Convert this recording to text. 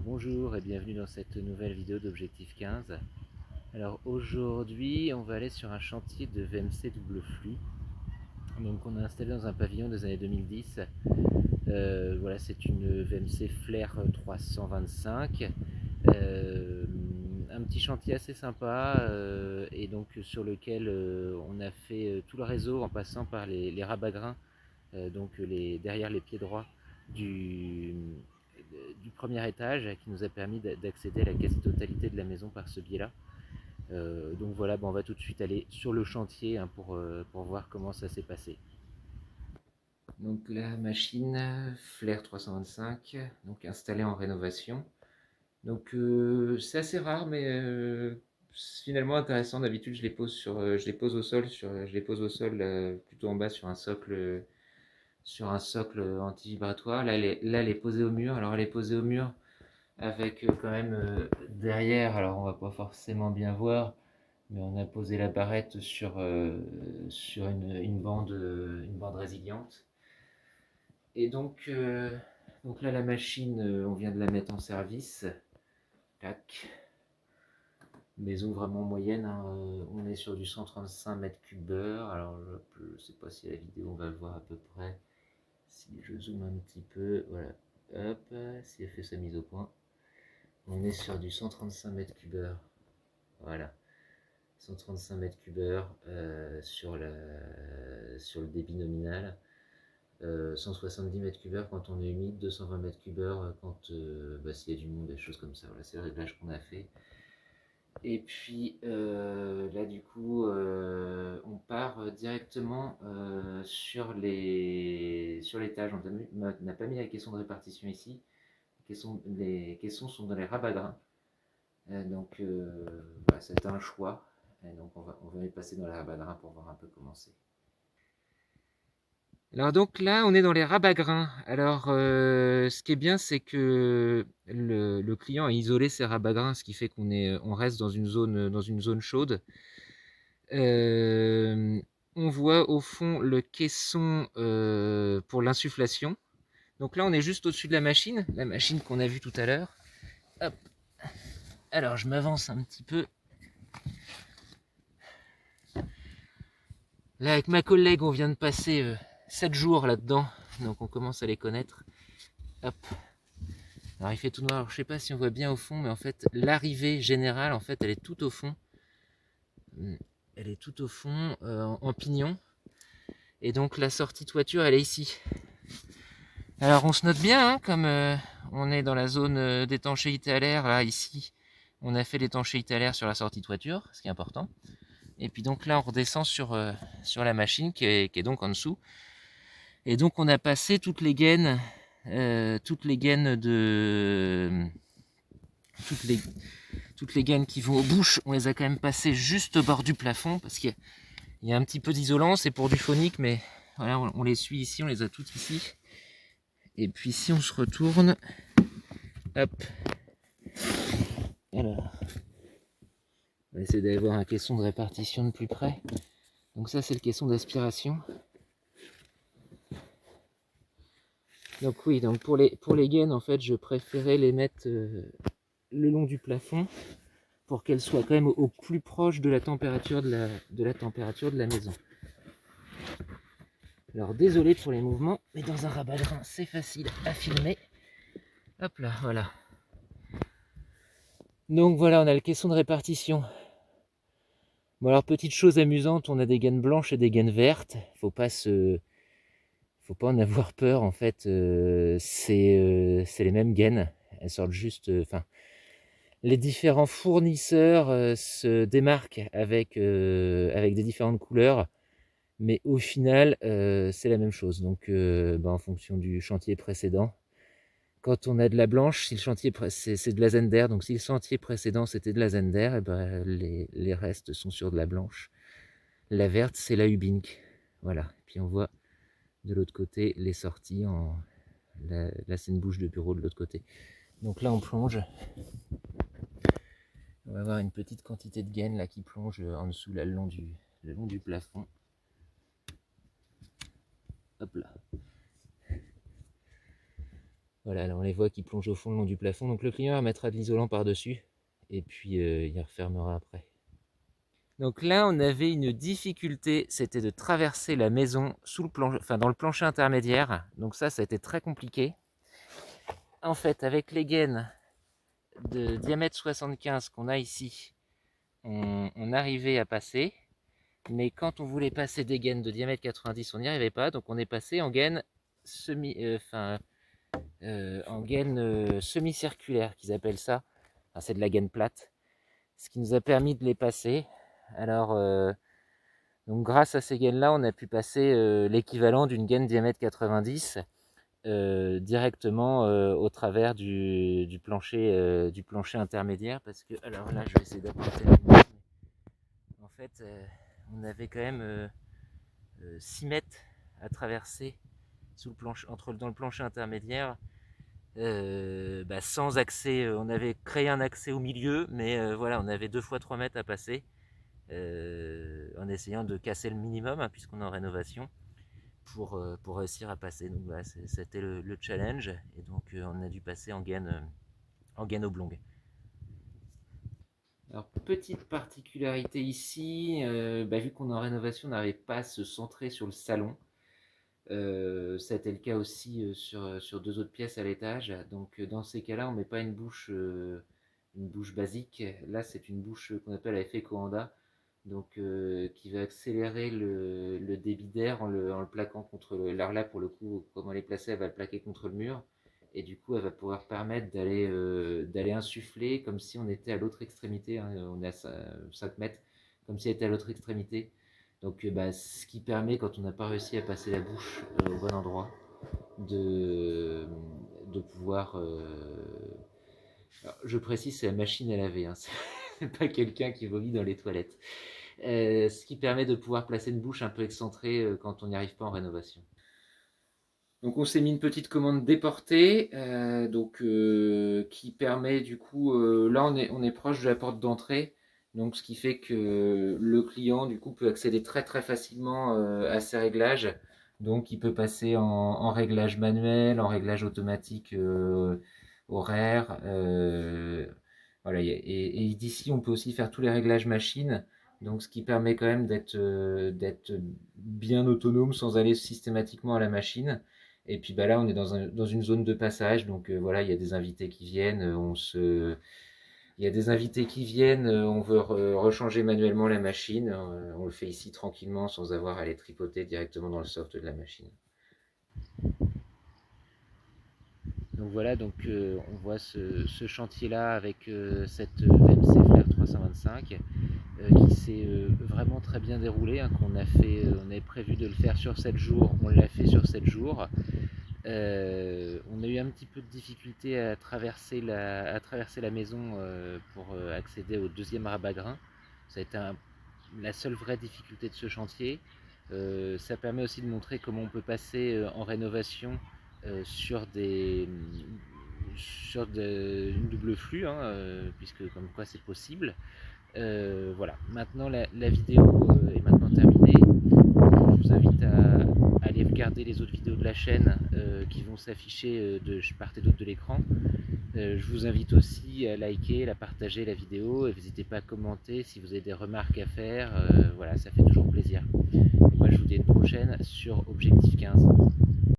Bonjour et bienvenue dans cette nouvelle vidéo d'Objectif 15. Alors aujourd'hui on va aller sur un chantier de VMC double flux. Donc on a installé dans un pavillon des années 2010. Voilà, c'est une VMC Flair 325. Un petit chantier assez sympa et donc sur lequel on a fait tout le réseau en passant par les rabat-grains, donc derrière les pieds droits du premier étage, qui nous a permis d'accéder à la quasi-totalité de la maison par ce biais-là. Donc voilà, on va tout de suite aller sur le chantier pour voir comment ça s'est passé. Donc la machine Flair 325, donc installée en rénovation. Donc c'est assez rare, mais finalement intéressant. D'habitude je les pose au sol, plutôt en bas sur un socle anti-vibratoire. Là elle est posée au mur. Alors elle est posée au mur avec quand même derrière, alors on va pas forcément bien voir, mais on a posé la barrette sur une bande résiliente. Et donc là la machine, on vient de la mettre en service. Tac. Maison vraiment moyenne, hein. On est sur du 135 mètres cubes heure. Alors je ne sais pas si la vidéo on va le voir à peu près. Si je zoome un petit peu, voilà. Hop, si elle fait sa mise au point. On est sur du 135 mètres cubes heure. Voilà. 135 mètres cubes heure sur le débit nominal. 170 mètres cubes heure quand on est humide, 220 mètres cubes heure quand s'il y a du monde, des choses comme ça. Voilà, c'est le réglage qu'on a fait. Et puis là, du coup, on part directement sur l'étage. On n'a pas mis la caisson de répartition ici. Les caissons sont dans les rabats-grains. Donc voilà, c'est un choix. Et donc on va les passer dans les rabats-grains pour voir un peu comment c'est. Alors donc là, on est dans les rabats-grains. Alors ce qui est bien, c'est que le client a isolé ses rabats-grains, ce qui fait on reste dans une zone chaude. On voit au fond le caisson pour l'insufflation. Donc là, on est juste au-dessus de la machine qu'on a vue tout à l'heure. Hop. Alors je m'avance un petit peu. Là, avec ma collègue, on vient de passer 7 jours là-dedans, donc on commence à les connaître. Hop. Alors il fait tout noir, alors, je sais pas si on voit bien au fond, mais en fait, l'arrivée générale, en fait, elle est tout au fond. Elle est tout au fond, en pignon. Et donc la sortie toiture, elle est ici. Alors on se note bien, hein, comme on est dans la zone d'étanchéité à l'air, là, ici, on a fait l'étanchéité à l'air sur la sortie toiture, ce qui est important. Et puis donc là, on redescend sur la machine qui est donc en dessous. Et donc on a passé toutes les gaines toutes les gaines qui vont aux bouches, on les a quand même passées juste au bord du plafond parce qu'il y a un petit peu d'isolant, c'est pour du phonique, mais voilà, on les suit ici, on les a toutes ici. Et puis si on se retourne, hop, alors on va essayer d'aller voir un caisson de répartition de plus près. Donc ça c'est le caisson d'aspiration. Donc oui, donc pour les gaines, en fait, je préférais les mettre le long du plafond pour qu'elles soient quand même au plus proche de la température de la maison. Alors désolé pour les mouvements, mais dans un rabat-grain, c'est facile à filmer. Hop là, voilà. Donc voilà, on a le caisson de répartition. Bon alors, petite chose amusante, on a des gaines blanches et des gaines vertes. Faut pas en avoir peur, en fait. C'est les mêmes gaines. Elles sortent juste... les différents fournisseurs se démarquent avec des différentes couleurs, mais au final, c'est la même chose. Donc, en fonction du chantier précédent, quand on a de la blanche, si le chantier c'est de la Zender, donc si le chantier précédent c'était de la Zender, et ben, les restes sont sur de la blanche. La verte, c'est la Hubink. Voilà. Et puis on voit de l'autre côté les sorties. Là, c'est une bouche de bureau de l'autre côté. Donc là, on plonge. On va avoir une petite quantité de gaines là qui plonge en dessous, là, le long du plafond. Hop là. Voilà, là on les voit qui plongent au fond le long du plafond. Donc le client mettra de l'isolant par-dessus et puis il refermera après. Donc là, on avait une difficulté, c'était de traverser la maison sous le plancher, enfin dans le plancher intermédiaire. Donc ça a été très compliqué. En fait, avec les gaines de diamètre 75 qu'on a ici, on arrivait à passer. Mais quand on voulait passer des gaines de diamètre 90, on n'y arrivait pas. Donc on est passé en gaine semi-circulaire, qu'ils appellent ça. Enfin, c'est de la gaine plate. Ce qui nous a permis de les passer. Alors, donc grâce à ces gaines-là, on a pu passer l'équivalent d'une gaine diamètre 90 directement au travers du plancher intermédiaire. Parce que, alors là, je vais essayer d'apporter la lumière. En fait, on avait quand même 6 mètres à traverser sous le plancher, dans le plancher intermédiaire. Sans accès, on avait créé un accès au milieu, mais voilà, on avait 2 fois 3 mètres à passer. En essayant de casser le minimum, hein, puisqu'on est en rénovation, pour réussir à passer. Donc voilà, c'était le challenge, et donc on a dû passer en gaine oblongue. Alors, petite particularité ici, vu qu'on est en rénovation, on n'arrivait pas à se centrer sur le salon. Ça a été le cas aussi sur 2 autres pièces à l'étage. Donc dans ces cas-là, on ne met pas une bouche basique. Là, c'est une bouche qu'on appelle à effet Coanda, donc qui va accélérer le débit d'air en le plaquant contre alors là, pour le coup, comme elle est placée, elle va le plaquer contre le mur. Et du coup, elle va pouvoir permettre d'aller insuffler comme si on était à l'autre extrémité. Hein, on est à 5 mètres, comme si elle était à l'autre extrémité. Donc, ce qui permet, quand on n'a pas réussi à passer la bouche au bon endroit, de, de pouvoir. Alors, je précise, c'est la machine à laver, hein, c'est pas quelqu'un qui vomit dans les toilettes. Ce qui permet de pouvoir placer une bouche un peu excentrée quand on n'y arrive pas en rénovation. Donc on s'est mis une petite commande déportée, qui permet du coup, là on est proche de la porte d'entrée, donc ce qui fait que le client du coup peut accéder très très facilement à ces réglages. Donc il peut passer en réglage manuel, en réglage automatique horaire. Voilà, et d'ici on peut aussi faire tous les réglages machines. Donc, ce qui permet quand même d'être bien autonome sans aller systématiquement à la machine. Et puis là, on est dans une zone de passage, donc voilà, il y a des invités qui viennent, il y a des invités qui viennent, on veut rechanger manuellement la machine, on le fait ici tranquillement sans avoir à aller tripoter directement dans le soft de la machine. Donc voilà, donc on voit ce chantier-là avec cette VMC Flair 325 qui s'est vraiment très bien déroulé, hein, on avait prévu de le faire sur 7 jours, on l'a fait sur 7 jours. On a eu un petit peu de difficulté à traverser la maison pour accéder au deuxième rabat-grain. Ça a été la seule vraie difficulté de ce chantier. Ça permet aussi de montrer comment on peut passer en rénovation sur une double flux, hein, puisque comme quoi c'est possible. Voilà, maintenant la vidéo est maintenant terminée. Je vous invite à aller regarder les autres vidéos de la chaîne qui vont s'afficher de part et d'autre de l'écran. Je vous invite aussi à liker, à partager la vidéo et n'hésitez pas à commenter si vous avez des remarques à faire. Voilà, ça fait toujours plaisir. Et moi je vous dis à une prochaine sur Objectif 15.